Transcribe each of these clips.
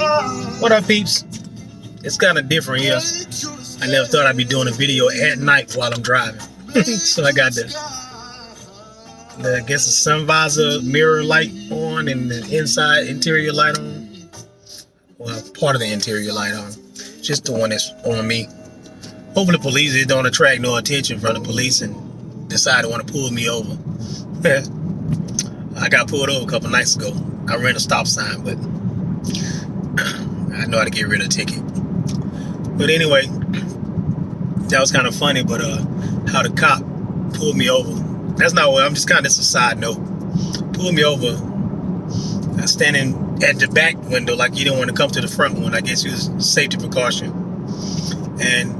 What up, peeps? It's kind of different here. I never thought I'd be doing a video at night while I'm driving. So I got I guess the sun visor mirror light on and the inside interior light on. Well, part of the interior light on. Just the one that's on me. Hopefully the police don't attract no attention from the police and decide to want to pull me over. I got pulled over a couple nights ago. I ran a stop sign, but I know how to get rid of a ticket. But anyway, that was kind of funny, but how the cop pulled me over. That's not what, I'm just kind of, it's a side note. Pulled me over. I was standing at the back window like he didn't want to come to the front one. I guess it was safety precaution. And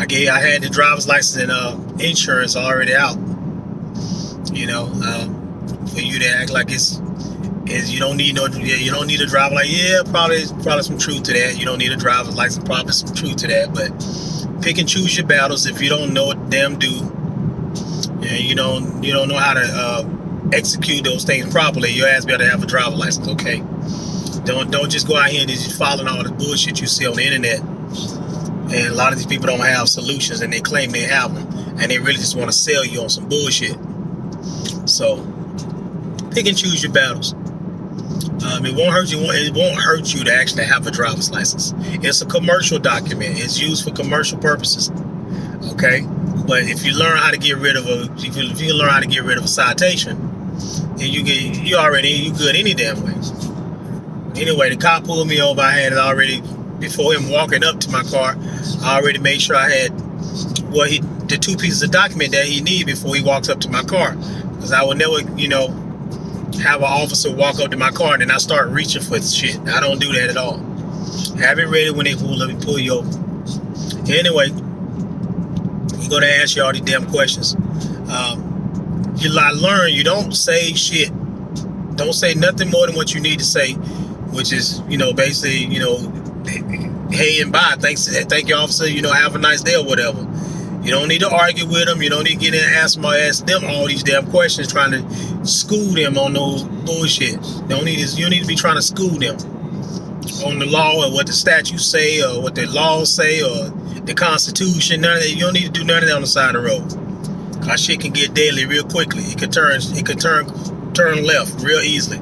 I had the driver's license and insurance already out. You know, for you to act like it's you don't need a driver. Like, yeah, probably some truth to that. You don't need a driver's license. Probably some truth to that. But pick and choose your battles. If you don't know what them do, and you don't know how to execute those things properly, your ass better have a driver's license. Okay, don't just go out here and just following all the bullshit you see on the internet. And a lot of these people don't have solutions, and they claim they have them, and they really just want to sell you on some bullshit. So pick and choose your battles. It won't hurt you. It won't hurt you to actually have a driver's license. It's a commercial document. It's used for commercial purposes. Okay, but if you learn how to get rid of if you learn how to get rid of a citation, then you good any damn way. Anyway, the cop pulled me over. I had it already before him walking up to my car. I already made sure I had the two pieces of document that he needed before he walks up to my car, because I would never, have an officer walk up to my car and then I start reaching for shit. I don't do that at all. Have it ready when they pull you over. Anyway, I'm going to ask you all these damn questions. You learn, you don't say shit. Don't say nothing more than what you need to say, which is, basically, hey and bye. Thank you, officer. Have a nice day or whatever. You don't need to argue with them. You don't need to get in and ask them all these damn questions, trying to school them on those bullshit. You don't need to be trying to school them on the law or what the statutes say or what the laws say or the Constitution. None of that. You don't need to do none of that on the side of the road. Cause shit can get deadly real quickly. It could turn left real easily.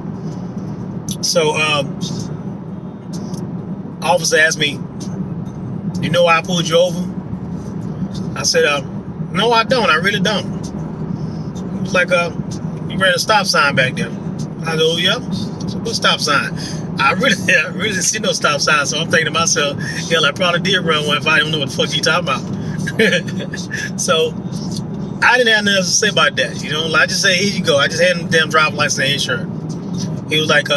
So, officer asked me, "You know why I pulled you over?" I said, "No, I don't. I really don't." It was like, "You ran a stop sign back there." I go, "Yeah." So what stop sign? I really didn't see no stop sign. So I'm thinking to myself, hell, I probably did run one if I don't know what the fuck you talking about. So I didn't have nothing else to say about that. I just said, "Here you go." I just had him damn driver's license and insurance. He was like,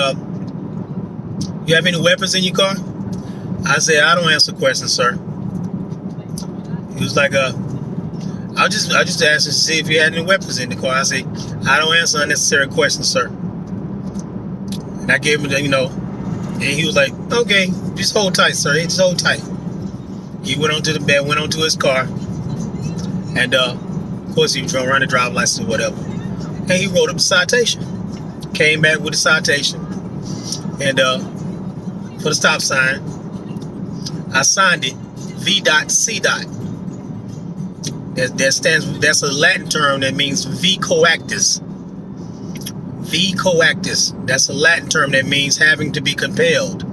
"You have any weapons in your car?" I said, "I don't answer questions, sir." He was like, I just asked him to see if he had any weapons in the car. I said, "I don't answer unnecessary questions, sir." And I gave him and he was like, "Okay, just hold tight, sir. Just hold tight." He went onto the bed, went onto his car, and of course he was trying to run a driver's license or whatever. And he wrote up a citation. Came back with a citation, and for the stop sign, I signed it V.C. That's a Latin term that means V coactus. V coactus. That's a Latin term that means having to be compelled.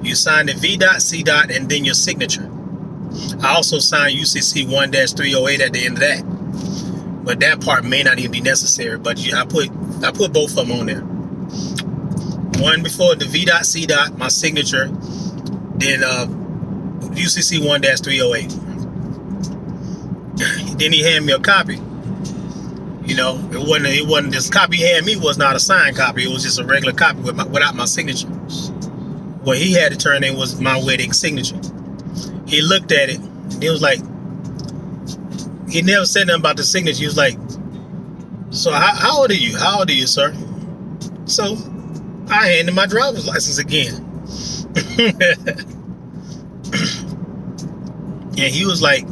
You sign the V.C. and then your signature. I also signed UCC 1-308 at the end of that. But that part may not even be necessary. But I put both of them on there. One before the V.C. my signature, then UCC 1-308. Then he handed me a copy. It wasn't this copy he handed me was not a signed copy. It was just a regular copy without my signature. What he had to turn in was my wedding signature. He looked at it and he was like, he never said nothing about the signature. He was like, "So how old are you? How old are you, sir?" So I handed my driver's license again. And he was like,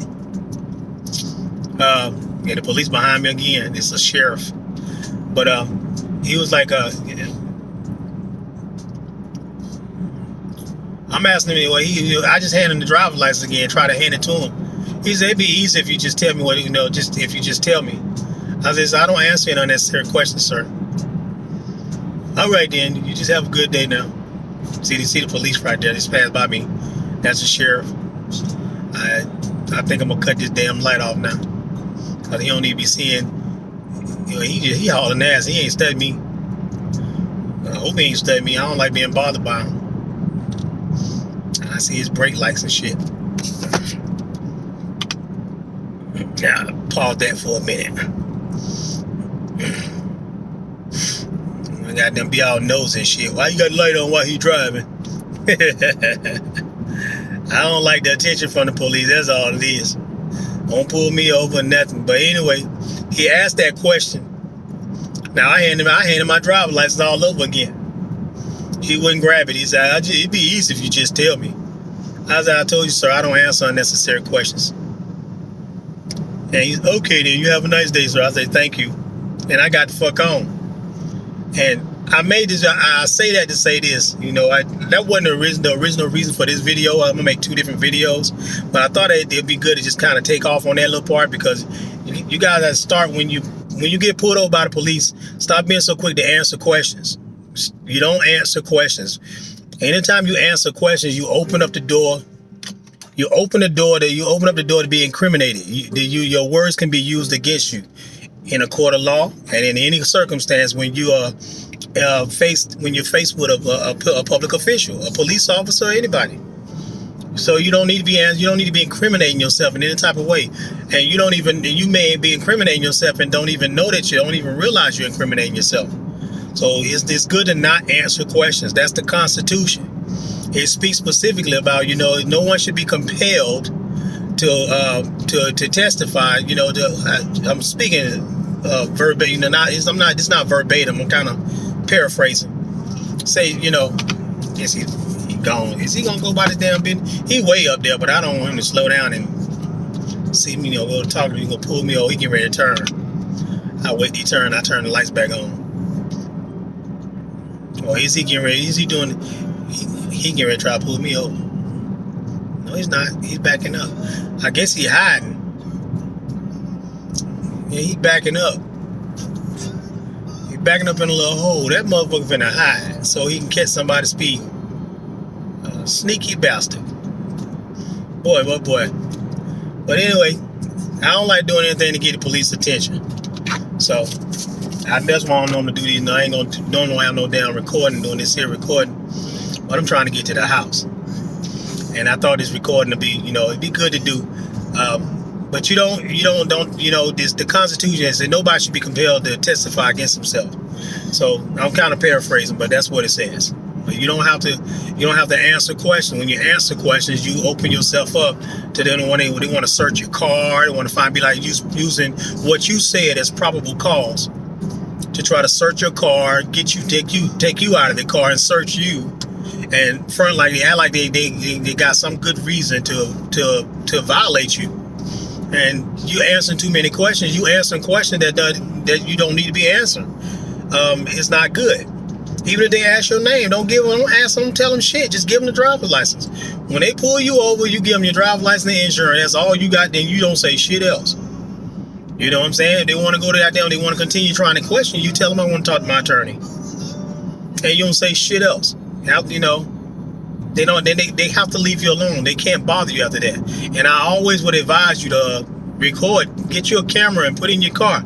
the police behind me again. It's a sheriff. But he was like, I'm asking him, well, I just handed him the driver's license again, try to hand it to him. He said, it'd be easy if you just tell me just if you just tell me. I said, I don't answer any unnecessary questions, sir. All right, then, you just have a good day now. See the police right there, just passed by me. That's the sheriff. I think I'm gonna cut this damn light off now. Cause he don't need to be seeing, he hauling ass, he ain't studying me. I hope he ain't studying me. I don't like being bothered by him. I see his brake lights and shit. Now, pause that for a minute. I got them be all nosy and shit. Why you got the light on while he driving? I don't like the attention from the police. That's all it is. Don't pull me over or nothing. But anyway, he asked that question. Now I handed him my driver's license all over again. He wouldn't grab it. He said, it'd be easy if you just tell me. I told you, sir, I don't answer unnecessary questions. And he's, okay, then you have a nice day, sir. I say, thank you. And I got the fuck on. And I made this, I say that to say this, that wasn't the original reason for this video. I'm gonna make 2 different videos, but I thought it'd be good to just kind of take off on that little part, because you guys gotta start when you get pulled over by the police, stop being so quick to answer questions. You don't answer questions. Anytime you answer questions, you open up the door. You open up the door to be incriminated. Your words can be used against you in a court of law and in any circumstance when you are faced with a public official, a police officer, or anybody. So you don't need to be incriminating yourself in any type of way, and you may be incriminating yourself and don't even know that, you don't even realize you're incriminating yourself. So it's good to not answer questions. That's the Constitution. It speaks specifically about, no one should be compelled to testify. I'm speaking verbatim. It's not verbatim. I'm kind of paraphrasing. Say, yes, he gone. Is he gonna go by this damn business? He way up there, but I don't want him to slow down and see me, go talk to me. He gonna pull me over. He get ready to turn. I wait till he turn. I turn the lights back on. Or is he getting ready? Is he doing? He getting ready to try to pull me over. No, he's not. He's backing up. I guess he hiding. Yeah, he backing up. He backing up in a little hole. That motherfucker finna hide so he can catch somebody speeding. Sneaky bastard. Boy. But anyway, I don't like doing anything to get the police attention. So that's why I don't normally do these. I ain't don't have no damn recording doing this here recording. But I'm trying to get to the house. And I thought this recording would be, it'd be good to do. But the Constitution says nobody should be compelled to testify against himself. So I'm kind of paraphrasing, but that's what it says. But you don't have to answer questions. When you answer questions, you open yourself up to them when they want to search your car. They want to find, using what you said as probable cause to try to search your car, take you out of the car and search you, and front like they act like they got some good reason to violate you. And you answering too many questions. You answering questions that you don't need to be answering. It's not good. Even if they ask your name, don't ask them, tell them shit. Just give them the driver's license. When they pull you over, you give them your driver's license and insurance. That's all you got. Then you don't say shit else. You know what I'm saying? If they want to go to that down, they want to continue trying to question you, tell them I want to talk to my attorney. And you don't say shit else. They don't. They have to leave you alone. They can't bother you after that. And I always would advise you to record. Get you a camera and put it in your car.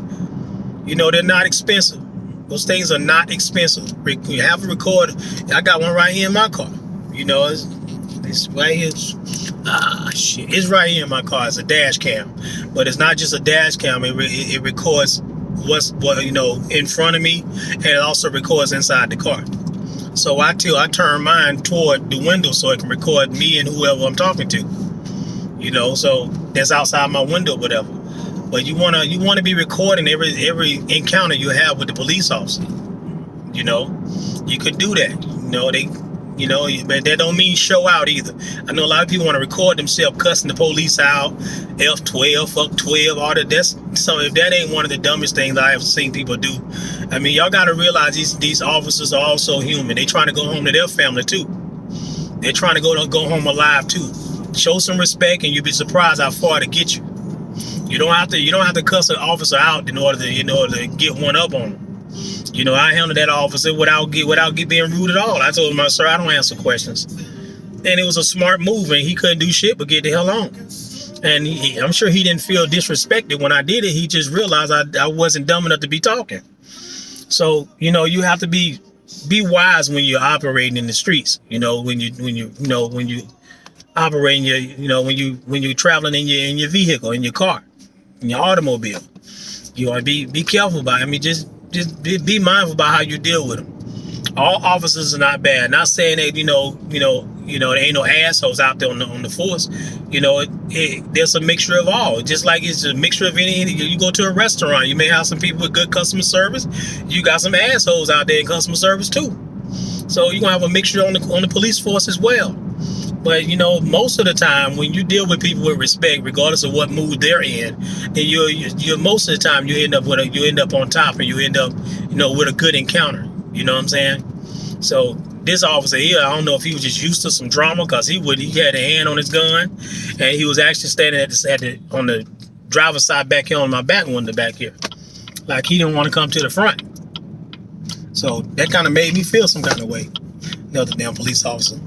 They're not expensive. Those things are not expensive. You have a recorder. I got one right here in my car. It's right here. Shit. It's right here in my car. It's a dash cam. But it's not just a dash cam. It records what in front of me, and it also records inside the car. So I turn mine toward the window so it can record me and whoever I'm talking to. So that's outside my window, whatever. But you wanna be recording every encounter you have with the police officer. You could do that. But that don't mean show out either. I know a lot of people want to record themselves cussing the police out, F12, fuck 12, all that. If that ain't one of the dumbest things I have seen people do. I mean, y'all got to realize these officers are also human. They trying to go home to their family too. They're trying to go home alive too. Show some respect, and you'll be surprised how far to get you. You don't have to cuss an officer out in order to get one up on him. You know, I handled that officer without being rude at all. I told him, sir, I don't answer questions. And it was a smart move, and he couldn't do shit but get the hell on. And I'm sure he didn't feel disrespected when I did it. He just realized I wasn't dumb enough to be talking. So, you know, you have to be wise when you're operating in the streets. You know, when you operating when you're traveling in your vehicle, in your car, in your automobile. You want to be careful about it. I mean, just be mindful about how you deal with them. All officers are not bad. Not saying that there ain't no assholes out there on the force. You know, there's a mixture of all. Just like it's a mixture of any. You go to a restaurant, you may have some people with good customer service. You got some assholes out there in customer service too. So you're gonna have a mixture on the police force as well. But you know, most of the time when you deal with people with respect, regardless of what mood they're in, then you're most of the time you end up on top, and you end up with a good encounter. You know what I'm saying? So this officer here, I don't know if he was just used to some drama, because he had a hand on his gun, and he was actually standing on the driver's side back here on my back window back here, like he didn't want to come to the front. So that kind of made me feel some kind of way. Another damn police officer.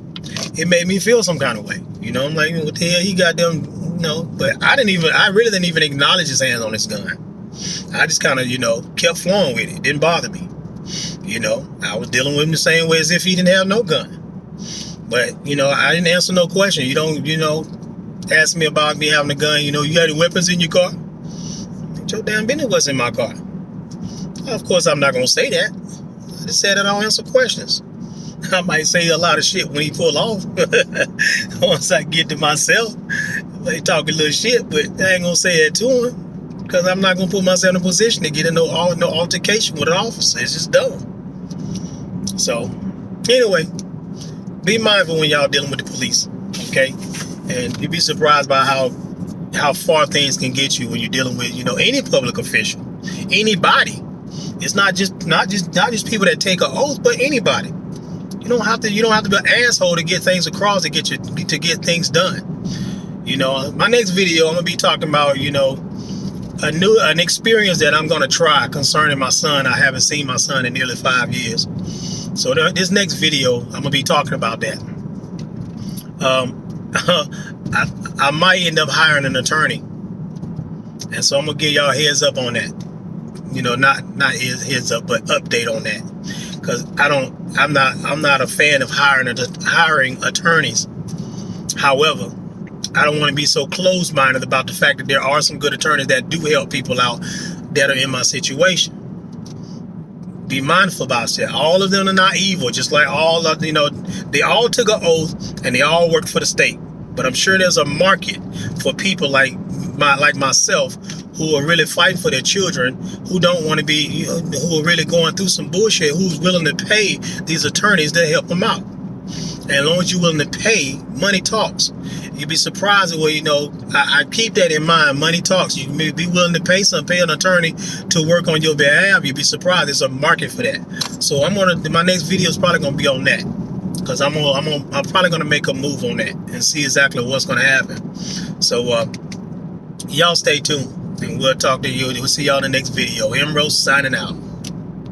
It made me feel some kind of way. You know, I'm like, what the hell? He got them, But I really didn't even acknowledge his hand on his gun. I just kind of, kept flowing with it. It didn't bother me. I was dealing with him the same way as if he didn't have no gun. But, I didn't answer no question. You don't, ask me about me having a gun. You got any weapons in your car? Your damn business was in my car. Of course, I'm not going to say that. I just said I don't answer questions. I might say a lot of shit when he pull off. Once I get to myself, they talk a little shit, but I ain't going to say that to him. Because I'm not going to put myself in a position to get in no altercation with an officer. It's just dumb. So, anyway, be mindful when y'all dealing with the police, okay? And you'd be surprised by how far things can get you when you're dealing with, any public official, anybody. It's not just people that take an oath, but anybody. You don't have to be an asshole to get things across, to get things done. My next video I'm gonna be talking about, an experience that I'm gonna try concerning my son. I haven't seen my son in nearly 5 years. So this next video, I'm gonna be talking about that. I might end up hiring an attorney, and so I'm gonna give y'all a heads up on that. Not heads up, but update on that, because I'm not a fan of hiring attorneys. However, I don't want to be so closed-minded about the fact that there are some good attorneys that do help people out that are in my situation. Be mindful about that. All of them are not evil, just like all of, they all took an oath and they all worked for the state. But I'm sure there's a market for people like myself, who are really fighting for their children, who don't want to be, who are really going through some bullshit, who's willing to pay these attorneys to help them out. And as long as you're willing to pay, money talks. You'd be surprised at I keep that in mind. Money talks. You may be willing to pay an attorney to work on your behalf. You'd be surprised. There's a market for that. So my next video is probably gonna be on that, because I'm probably gonna make a move on that and see exactly what's gonna happen. So y'all stay tuned, and we'll talk to you. We'll see y'all in the next video. M. Rose signing out.